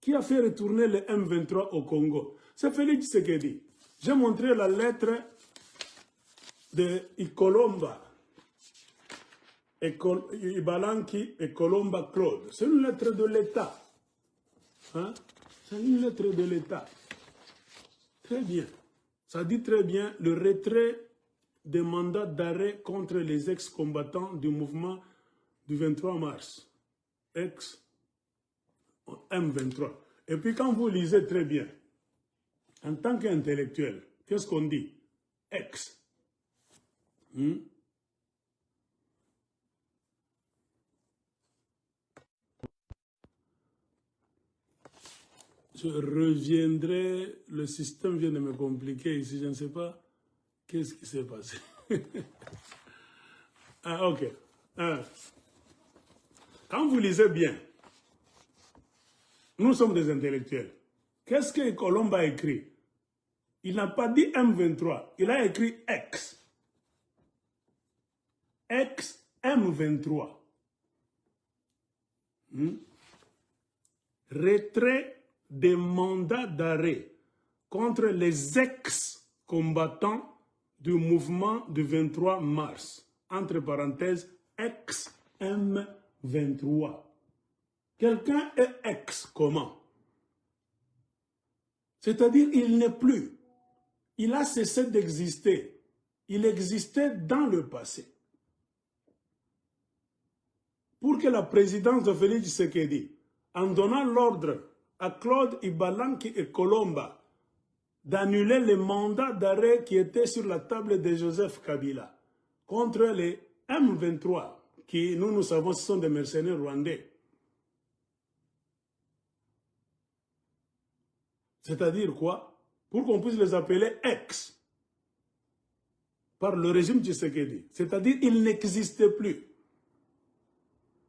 qui a fait retourner le M23 au Congo. C'est Félix Tshisekedi. J'ai montré la lettre de Ikolomba. Ibalanki et Colomba Claude. C'est une lettre de l'État. Hein? C'est une lettre de l'État. Très bien. Ça dit très bien le retrait des mandats d'arrêt contre les ex-combattants du mouvement du 23 mars. Ex-M23. Et puis quand vous lisez très bien, en tant qu'intellectuel, qu'est-ce qu'on dit? Ex. Je reviendrai, le système vient de me compliquer ici, je ne sais pas qu'est-ce qui s'est passé. Ah, ok. Quand vous lisez bien, nous sommes des intellectuels. Qu'est-ce que Colomba a écrit? Il n'a pas dit M23, il a écrit Ex. Ex M23. Retrait des mandats d'arrêt contre les ex-combattants du mouvement du 23 mars. Entre parenthèses, ex-M23. Quelqu'un est ex comment? C'est-à-dire il n'est plus. Il a cessé d'exister. Il existait dans le passé. Pour que la présidence de Félix Tshisekedi, en donnant l'ordre à Claude Ibalanki et Colomba d'annuler les mandats d'arrêt qui étaient sur la table de Joseph Kabila contre les M23, qui, nous savons, ce sont des mercenaires rwandais. C'est-à-dire quoi? Pour qu'on puisse les appeler ex par le régime Tshisekedi. C'est-à-dire ils n'existaient plus.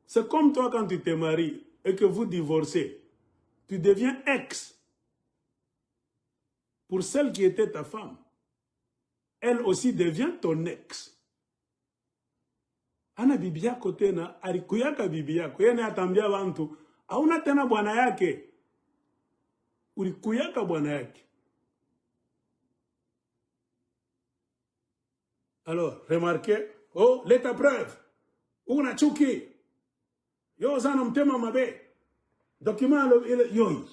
C'est comme toi quand tu te maries et que vous divorcez. Tu deviens ex pour celle qui était ta femme. Elle aussi devient ton ex. Ana bibia kote na alikuyaka bibia kuyene atambia bantu hauna tena bwana yake. Ulikuyaka bwana yake. Alors, remarquez, oh, l'état preuve. Una chuki. Yo zana mtema mabe. Document yoyi.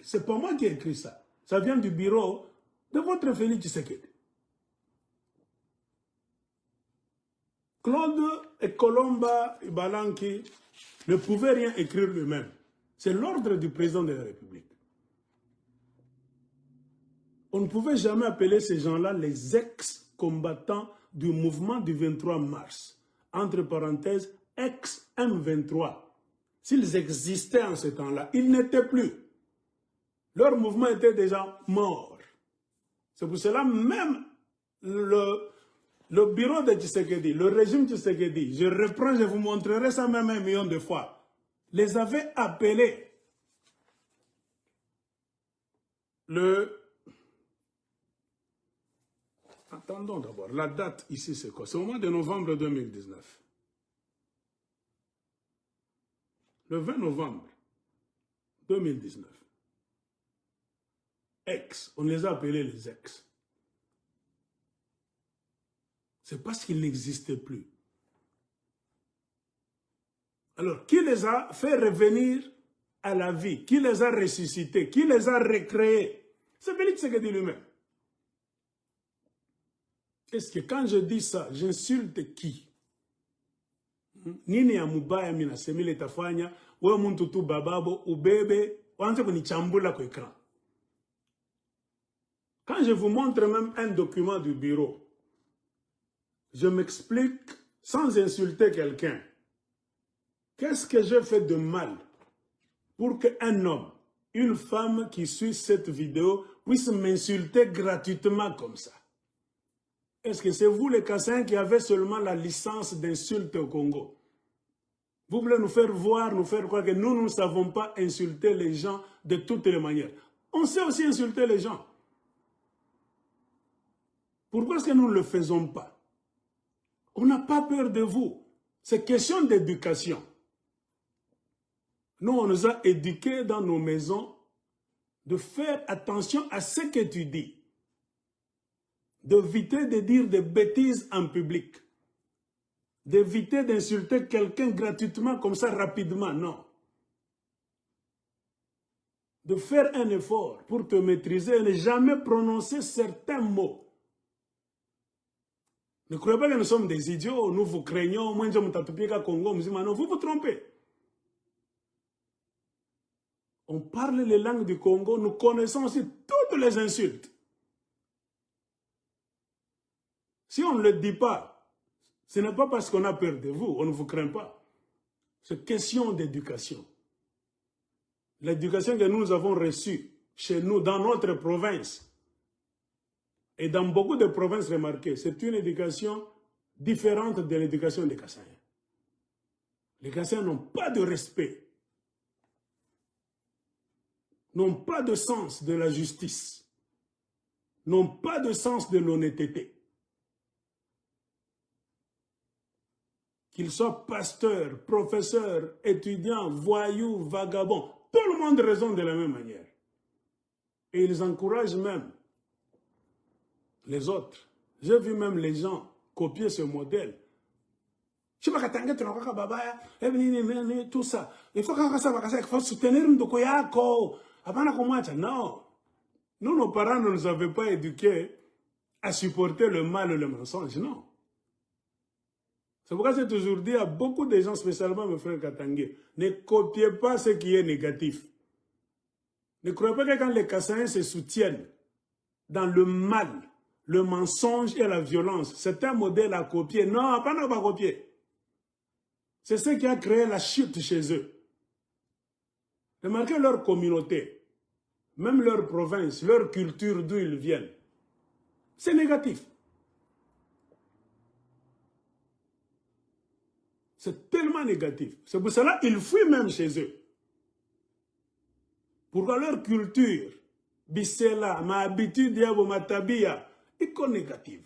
C'est pas moi qui ai écrit ça. Ça vient du bureau de votre Félix Tshisekedi. Claude et Colomba et Balanki ne pouvaient rien écrire lui-même. C'est l'ordre du président de la République. On ne pouvait jamais appeler ces gens-là les ex-combattants du mouvement du 23 mars. Entre parenthèses, ex-M23. S'ils existaient en ce temps-là, ils n'étaient plus. Leur mouvement était déjà mort. C'est pour cela même le bureau de Tshisekedi, le régime Tshisekedi, je reprends, je vous montrerai ça même 1 million de fois, les avait appelés Attendons d'abord, la date ici c'est quoi? C'est au mois de novembre 2019. Le 20 novembre 2019. Ex, on les a appelés les ex. C'est parce qu'ils n'existaient plus. Alors, qui les a fait revenir à la vie? Qui les a ressuscités? Qui les a recréés? C'est Félix Tshisekedi lui-même. Est-ce que quand je dis ça, j'insulte qui? Nini ya mubaya mina semile tafanya, we muntu tu bababo, ubebe, wanze kunichambula kwa écran. Quand je vous montre même un document du bureau, je m'explique sans insulter quelqu'un. Qu'est-ce que j'ai fait de mal pour qu'un homme, une femme qui suit cette vidéo puisse m'insulter gratuitement comme ça? Est-ce que c'est vous les Kassins qui avez seulement la licence d'insulte au Congo? Vous voulez nous faire voir, nous faire croire que nous ne savons pas insulter les gens de toutes les manières. On sait aussi insulter les gens. Pourquoi est-ce que nous ne le faisons pas? On n'a pas peur de vous. C'est question d'éducation. Nous, on nous a éduqués dans nos maisons de faire attention à ce que tu dis. D'éviter de dire des bêtises en public. D'éviter d'insulter quelqu'un gratuitement comme ça rapidement, non. De faire un effort pour te maîtriser et ne jamais prononcer certains mots. Ne croyez pas que nous sommes des idiots, nous vous craignons, moi je me Congo, non, vous vous trompez. On parle les langues du Congo, nous connaissons aussi toutes les insultes. Si on ne le dit pas, ce n'est pas parce qu'on a peur de vous, on ne vous craint pas. C'est question d'éducation. L'éducation que nous avons reçue chez nous, dans notre province, et dans beaucoup de provinces remarquées, c'est une éducation différente de l'éducation des Kassaïens. Les Kassaïens n'ont pas de respect, n'ont pas de sens de la justice, n'ont pas de sens de l'honnêteté. Qu'ils soient pasteurs, professeurs, étudiants, voyous, vagabonds, tout le monde raisonne de la même manière. Et ils encouragent même les autres. J'ai vu même les gens copier ce modèle. Tout ça. Il faut soutenir un dokoyako. Non. Nous, nos parents ne nous avaient pas éduqués à supporter le mal et le mensonge. Non. C'est pourquoi j'ai toujours dit à beaucoup de gens, spécialement mes frères Katangé, ne copiez pas ce qui est négatif. Ne croyez pas que quand les Kassaïens se soutiennent dans le mal, le mensonge et la violence, c'est un modèle à copier. Non, pas à copier. C'est ce qui a créé la chute chez eux. Remarquez leur communauté, même leur province, leur culture d'où ils viennent. C'est négatif. C'est tellement négatif. C'est pour cela qu'ils fuient même chez eux. Pourquoi leur culture, Bissela, ma habitude, ma tabia, est négative.